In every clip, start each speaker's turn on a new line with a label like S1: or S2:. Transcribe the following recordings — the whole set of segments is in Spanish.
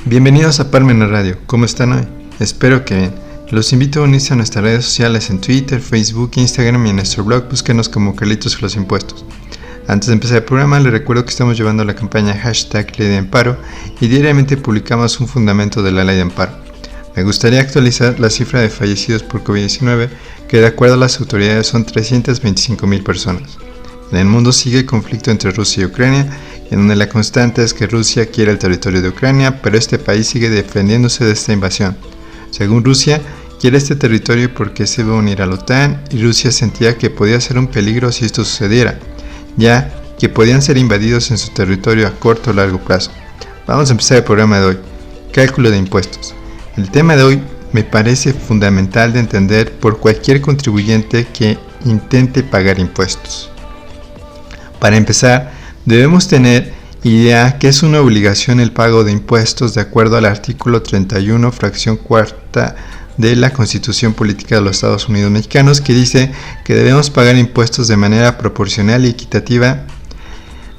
S1: Bienvenidos a Parmenas Radio, ¿cómo están hoy? Espero que bien. Los invito a unirse a nuestras redes sociales en Twitter, Facebook, Instagram y en nuestro blog, búsquenos como Carlitos y los Impuestos. Antes de empezar el programa, les recuerdo que estamos llevando la campaña #Ley de Amparo y diariamente publicamos un fundamento de la Ley de Amparo. Me gustaría actualizar la cifra de fallecidos por COVID-19, que de acuerdo a las autoridades son 325,000 personas. En el mundo sigue el conflicto entre Rusia y Ucrania, en donde la constante es que Rusia quiere el territorio de Ucrania, pero este país sigue defendiéndose de esta invasión. Según Rusia, quiere este territorio porque se va a unir a la OTAN y Rusia sentía que podía ser un peligro si esto sucediera, ya que podían ser invadidos en su territorio a corto o largo plazo. Vamos a empezar el programa de hoy, cálculo de impuestos. El tema de hoy me parece fundamental de entender por cualquier contribuyente que intente pagar impuestos. Para empezar, debemos tener idea que es una obligación el pago de impuestos de acuerdo al artículo 31, fracción cuarta de la Constitución Política de los Estados Unidos Mexicanos, que dice que debemos pagar impuestos de manera proporcional y equitativa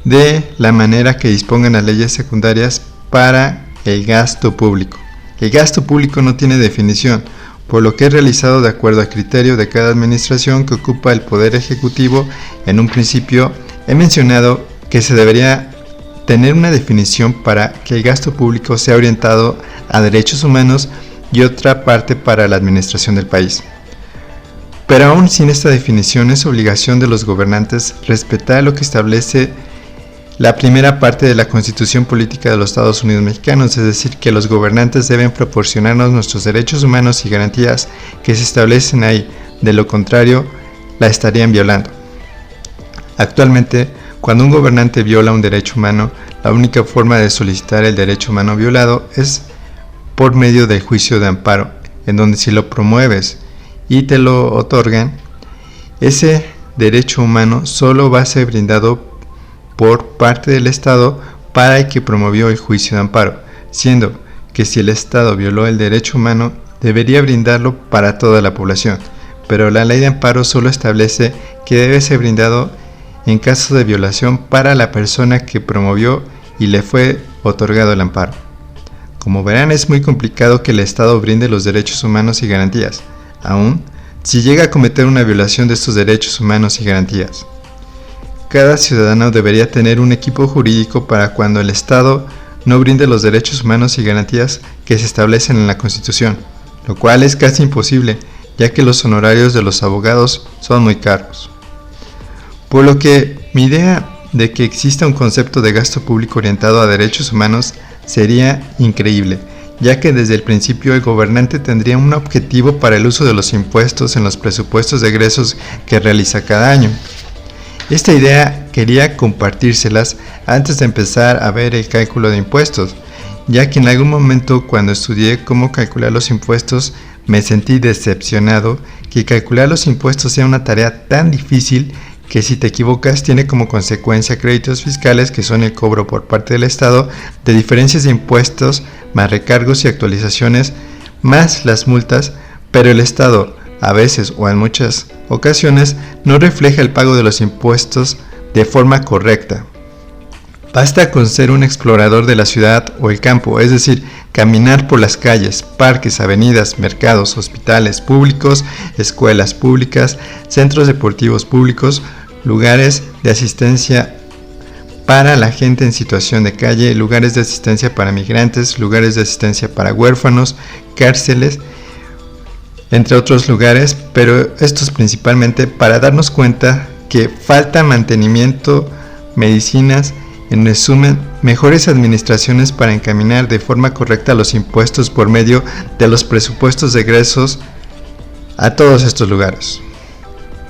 S1: de la manera que dispongan las leyes secundarias para el gasto público. El gasto público no tiene definición, por lo que es realizado de acuerdo al criterio de cada administración que ocupa el Poder Ejecutivo. En un principio he mencionado que se debería tener una definición para que el gasto público sea orientado a derechos humanos y otra parte para la administración del país. Pero aún sin esta definición es obligación de los gobernantes respetar lo que establece la primera parte de la Constitución Política de los Estados Unidos Mexicanos, es decir, que los gobernantes deben proporcionarnos nuestros derechos humanos y garantías que se establecen ahí, de lo contrario la estarían violando. Actualmente, cuando un gobernante viola un derecho humano, la única forma de solicitar el derecho humano violado es por medio del juicio de amparo, en donde si lo promueves y te lo otorgan, ese derecho humano solo va a ser brindado por parte del Estado para el que promovió el juicio de amparo, siendo que si el Estado violó el derecho humano, debería brindarlo para toda la población, pero la ley de amparo solo establece que debe ser brindado en caso de violación para la persona que promovió y le fue otorgado el amparo. Como verán, es muy complicado que el Estado brinde los derechos humanos y garantías, aun si llega a cometer una violación de estos derechos humanos y garantías. Cada ciudadano debería tener un equipo jurídico para cuando el Estado no brinde los derechos humanos y garantías que se establecen en la Constitución, lo cual es casi imposible, ya que los honorarios de los abogados son muy caros. Por lo que mi idea de que exista un concepto de gasto público orientado a derechos humanos sería increíble, ya que desde el principio el gobernante tendría un objetivo para el uso de los impuestos en los presupuestos de egresos que realiza cada año. Esta idea quería compartírselas antes de empezar a ver el cálculo de impuestos, ya que en algún momento cuando estudié cómo calcular los impuestos me sentí decepcionado que calcular los impuestos sea una tarea tan difícil que si te equivocas tiene como consecuencia créditos fiscales, que son el cobro por parte del Estado de diferencias de impuestos, más recargos y actualizaciones, más las multas, pero el Estado a veces o en muchas ocasiones no refleja el pago de los impuestos de forma correcta. Basta con ser un explorador de la ciudad o el campo, es decir, caminar por las calles, parques, avenidas, mercados, hospitales públicos, escuelas públicas, centros deportivos públicos, lugares de asistencia para la gente en situación de calle, lugares de asistencia para migrantes, lugares de asistencia para huérfanos, cárceles, entre otros lugares, pero estos principalmente para darnos cuenta que falta mantenimiento, medicinas, en resumen, mejores administraciones para encaminar de forma correcta los impuestos por medio de los presupuestos de egresos a todos estos lugares.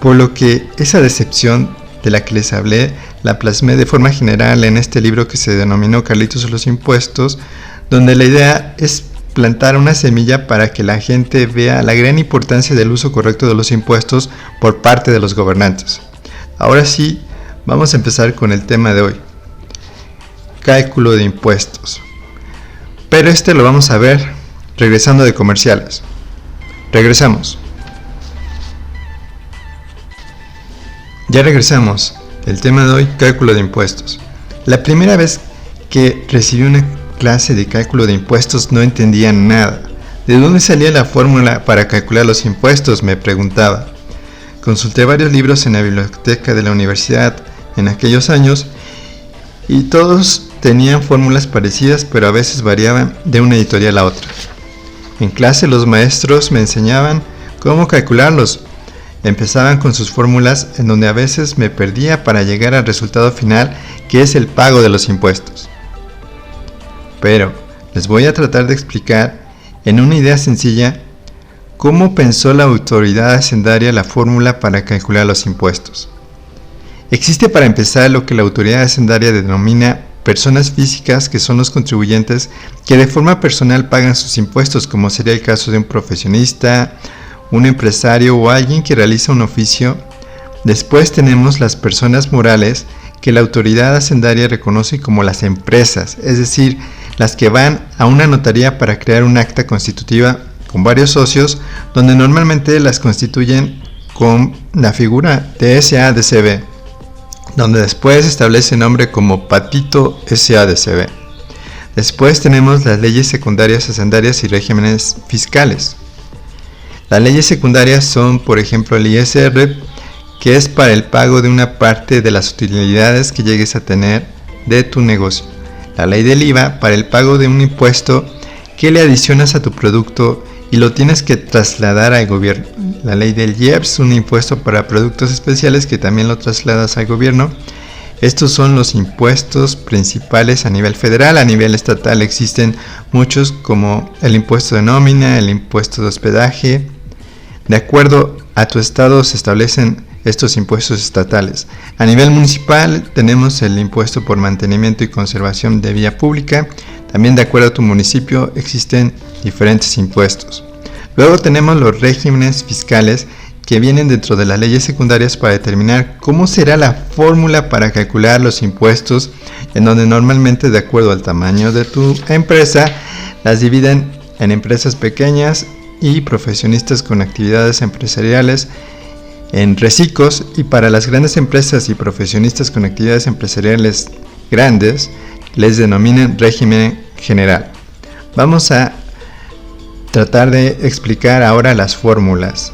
S1: Por lo que esa decepción de la que les hablé la plasmé de forma general en este libro que se denominó Carlitos y los Impuestos, donde la idea es plantar una semilla para que la gente vea la gran importancia del uso correcto de los impuestos por parte de los gobernantes. Ahora sí, vamos a empezar con el tema de hoy. Cálculo de impuestos. Pero lo vamos a ver regresando de comerciales. Regresamos. Ya regresamos. El tema de hoy, cálculo de impuestos. La primera vez que recibí una clase de cálculo de impuestos no entendía nada. ¿De dónde salía la fórmula para calcular los impuestos?, me preguntaba. Consulté varios libros en la biblioteca de la universidad en aquellos años y todos tenían fórmulas parecidas, pero a veces variaban de una editorial a otra. En clase los maestros me enseñaban cómo calcularlos. Empezaban con sus fórmulas en donde a veces me perdía para llegar al resultado final, que es el pago de los impuestos. Pero les voy a tratar de explicar en una idea sencilla cómo pensó la autoridad hacendaria la fórmula para calcular los impuestos. Existe para empezar lo que la autoridad hacendaria denomina personas físicas, que son los contribuyentes que de forma personal pagan sus impuestos, como sería el caso de un profesionista, un empresario o alguien que realiza un oficio. Después tenemos las personas morales, que la autoridad hacendaria reconoce como las empresas, es decir, las que van a una notaría para crear un acta constitutiva con varios socios, donde normalmente las constituyen con la figura de SADCB, donde después establece nombre como Patito SADCB. Después tenemos las leyes secundarias hacendarias y regímenes fiscales. Las leyes secundarias son, por ejemplo, el ISR, que es para el pago de una parte de las utilidades que llegues a tener de tu negocio. La ley del IVA, para el pago de un impuesto que le adicionas a tu producto y lo tienes que trasladar al gobierno. La ley del IEPS, un impuesto para productos especiales que también lo trasladas al gobierno. Estos son los impuestos principales a nivel federal. A nivel estatal existen muchos, como el impuesto de nómina, el impuesto de hospedaje. De acuerdo a tu estado se establecen estos impuestos estatales. A nivel municipal tenemos el impuesto por mantenimiento y conservación de vía pública. También de acuerdo a tu municipio existen diferentes impuestos. Luego tenemos los regímenes fiscales, que vienen dentro de las leyes secundarias para determinar cómo será la fórmula para calcular los impuestos, en donde normalmente, de acuerdo al tamaño de tu empresa, las dividen en empresas pequeñas y profesionistas con actividades empresariales en recicos, y para las grandes empresas y profesionistas con actividades empresariales grandes les denominan régimen general. Vamos a tratar de explicar ahora las fórmulas,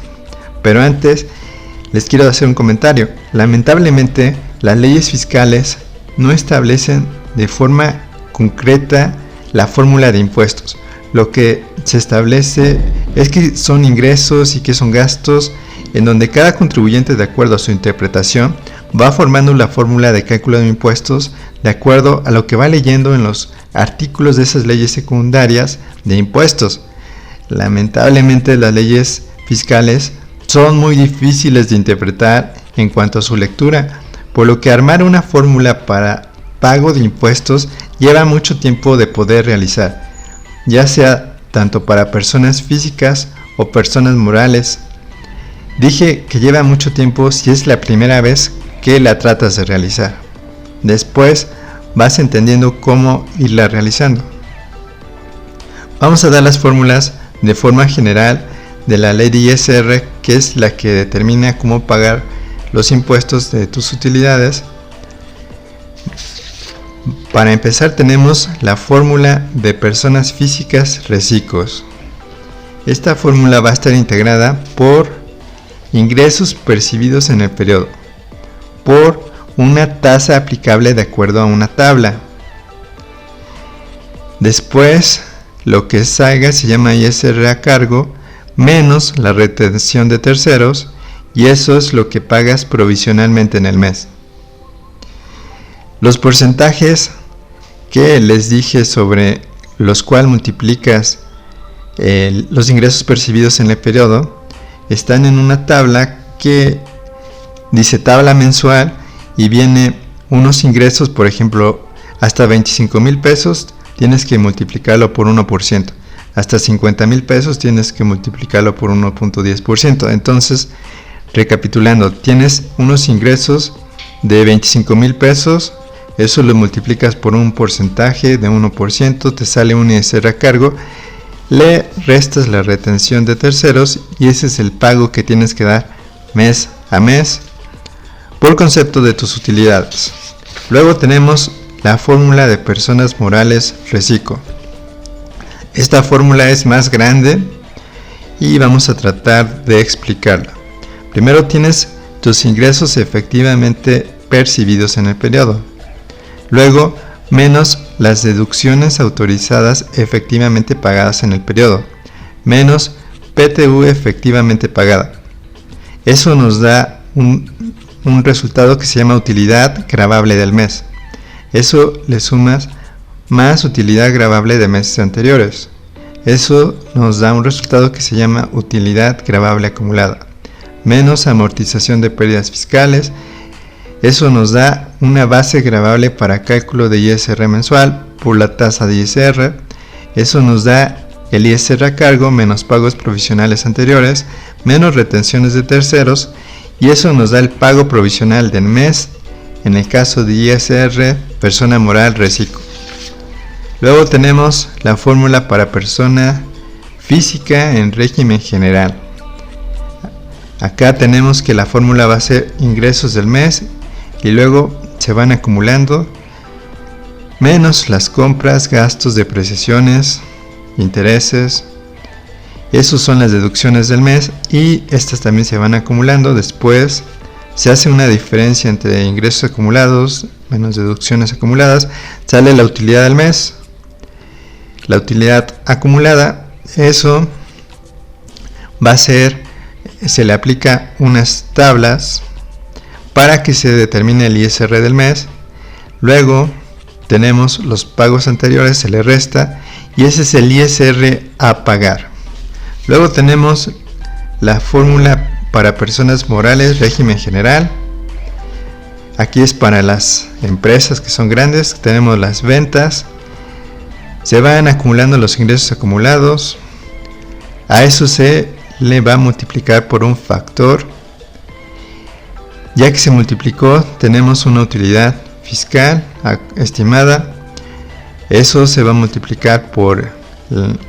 S1: pero antes les quiero hacer un comentario. Lamentablemente, las leyes fiscales no establecen de forma concreta la fórmula de impuestos. Lo que se establece es que son ingresos y que son gastos, en donde cada contribuyente, de acuerdo a su interpretación, va formando la fórmula de cálculo de impuestos de acuerdo a lo que va leyendo en los artículos de esas leyes secundarias de impuestos. Lamentablemente, las leyes fiscales son muy difíciles de interpretar en cuanto a su lectura, por lo que armar una fórmula para pago de impuestos lleva mucho tiempo de poder realizar, ya sea tanto para personas físicas o personas morales. Dije que lleva mucho tiempo si es la primera vez que la tratas de realizar. Después vas entendiendo cómo irla realizando. Vamos a dar las fórmulas de forma general de la ley de ISR, que es la que determina cómo pagar los impuestos de tus utilidades. Para empezar tenemos la fórmula de personas físicas recicos. Esta fórmula va a estar integrada por ingresos percibidos en el periodo, por una tasa aplicable de acuerdo a una tabla. Después, lo que salga se llama ISR a cargo, menos la retención de terceros, y eso es lo que pagas provisionalmente en el mes. Los porcentajes que les dije sobre los cuales multiplicas los ingresos percibidos en el periodo están en una tabla que dice tabla mensual, y viene unos ingresos, por ejemplo, hasta 25,000 pesos tienes que multiplicarlo por 1%, hasta 50,000 pesos tienes que multiplicarlo por 1.10%. Entonces, recapitulando, tienes unos ingresos de 25,000 pesos, eso lo multiplicas por un porcentaje de 1%, te sale un ISR a cargo, le restas la retención de terceros y ese es el pago que tienes que dar mes a mes por concepto de tus utilidades. Luego tenemos la fórmula de personas morales reciclo. Esta fórmula es más grande y vamos a tratar de explicarla. Primero tienes tus ingresos efectivamente percibidos en el periodo. Luego, menos las deducciones autorizadas efectivamente pagadas en el periodo, menos PTU efectivamente pagada. Eso nos da un resultado que se llama utilidad gravable del mes. Eso le sumas más utilidad gravable de meses anteriores. Eso nos da un resultado que se llama utilidad gravable acumulada, menos amortización de pérdidas fiscales. Eso nos da una base gravable para cálculo de ISR mensual por la tasa de ISR. Eso nos da el ISR a cargo menos pagos provisionales anteriores, menos retenciones de terceros, y eso nos da el pago provisional del mes en el caso de ISR persona moral reciclo. Luego tenemos la fórmula para persona física en régimen general. Acá tenemos que la fórmula va a ser ingresos del mes y luego se van acumulando menos las compras, gastos, depreciaciones, intereses. Esas son las deducciones del mes y estas también se van acumulando. Después se hace una diferencia entre ingresos acumulados menos deducciones acumuladas, sale la utilidad del mes. La utilidad acumulada, eso va a ser, se le aplica unas tablas para que se determine el ISR del mes. Luego tenemos los pagos anteriores, se le resta y ese es el ISR a pagar. Luego tenemos la fórmula para personas morales, régimen general. Aquí es para las empresas que son grandes. Tenemos las ventas. Se van acumulando los ingresos acumulados. A eso se le va a multiplicar por un factor. Ya que se multiplicó, tenemos una utilidad fiscal estimada. Eso se va a multiplicar por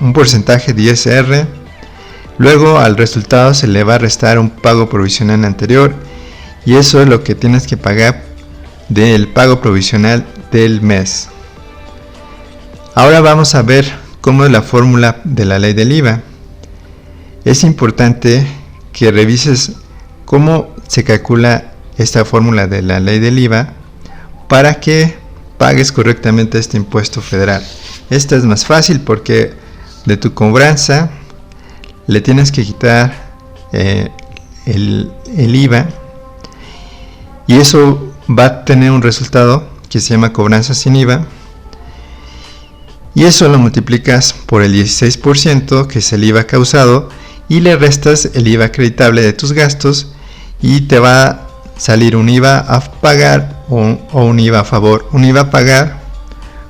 S1: un porcentaje de ISR. Luego al resultado se le va a restar un pago provisional anterior y eso es lo que tienes que pagar del pago provisional del mes. Ahora vamos a ver cómo es la fórmula de la ley del IVA. Es importante que revises cómo se calcula esta fórmula de la ley del IVA para que pagues correctamente este impuesto federal. Esta es más fácil porque de tu cobranza le tienes que quitar el IVA y eso va a tener un resultado que se llama cobranza sin IVA y eso lo multiplicas por el 16% que es el IVA causado y le restas el IVA acreditable de tus gastos y te va a salir un IVA a pagar o un IVA a favor. Un IVA a pagar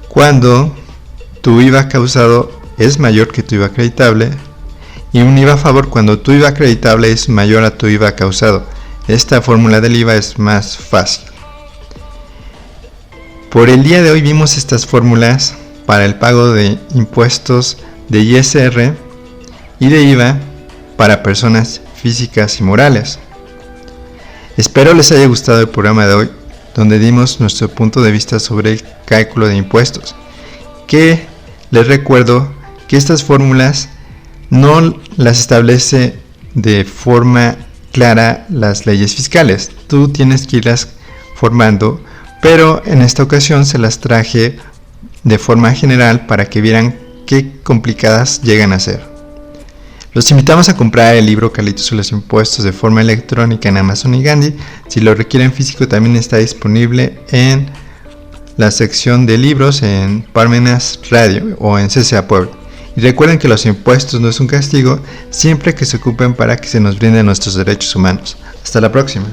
S1: cuando tu IVA causado es mayor que tu IVA acreditable y un IVA a favor cuando tu IVA acreditable es mayor a tu IVA causado. Esta fórmula del IVA es más fácil. Por el día de hoy vimos estas fórmulas para el pago de impuestos de ISR y de IVA para personas físicas y morales. Espero les haya gustado el programa de hoy, donde dimos nuestro punto de vista sobre el cálculo de impuestos. Que les recuerdo que estas fórmulas no las establece de forma clara las leyes fiscales. Tú tienes que irlas formando, pero en esta ocasión se las traje de forma general para que vieran qué complicadas llegan a ser. Los invitamos a comprar el libro Carlitos y los impuestos de forma electrónica en Amazon y Gandhi. Si lo requieren físico también está disponible en la sección de libros en Parmenas Radio o en CCA Puebla. Y recuerden que los impuestos no es un castigo siempre que se ocupen para que se nos brinden nuestros derechos humanos. Hasta la próxima.